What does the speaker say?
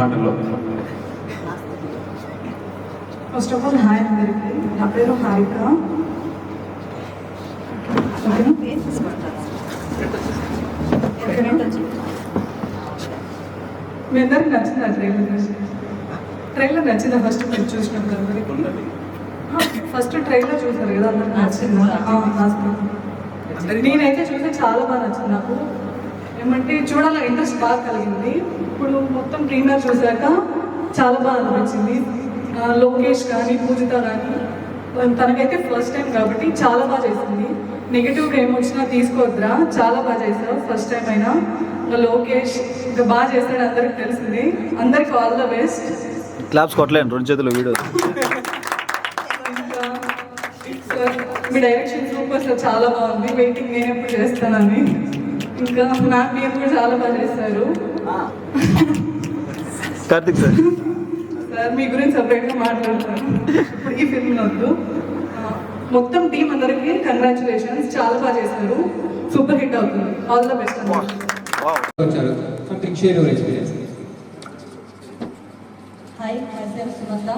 మాటల్లో. First of all hi అందరికీ, నా పేరు హారిక. మీ అందరికి నచ్చిందా ట్రైలర్ నచ్చిందా? ఫస్ట్ మీరు చూసినప్పుడు అందరికి ఫస్ట్ ట్రైలర్ చూసారు కదా, అందరికి నచ్చిందా? నేనైతే చూస్తే చాలా బాగా నచ్చింది. నాకు ఏమంటే చూడాలని ఇంట్రెస్ట్ బాగా కలిగింది. ఇప్పుడు మొత్తం ట్రైలర్ చూసాక చాలా బాగా అనిపించింది. లోకేష్ కానీ పూజిత కానీ తనకైతే ఫస్ట్ టైం కాబట్టి చాలా బాగా చేసింది. నెగిటివ్గా ఏమొచ్చినా తీసుకోవద్దురా, చాలా బాగా చేశారు. ఫస్ట్ టైం అయినా లోకేష్ ఇంకా బాగా చేస్తాడు, అందరికి తెలిసింది. అందరికి ఆల్ ద బెస్ట్. క్లాప్స్ కొట్టలేను, 2 చేతులు వీడియో. ఇంకా మీ డైరెక్షన్ సూపర్ సార్, చాలా బాగుంది. వెయిటింగ్ నేను ఎప్పుడు చేస్తానని. ఇంకా మ్యామ్ మీరు కూడా చాలా బాగా చేస్తారు. కార్తిక్ సార్ సార్ మీ గురించి సపరేట్గా మాట్లాడతాను, ఇప్పుడు ఈ ఫిల్మ్ వద్దు. మొత్తం టీం అందరికీ కంగ్రాచులేషన్స్, చాలా బాగా చేశారు. సూపర్ హిట్ అవుతుంది. All the best. Something share your experience. Hi, myself Sumanta.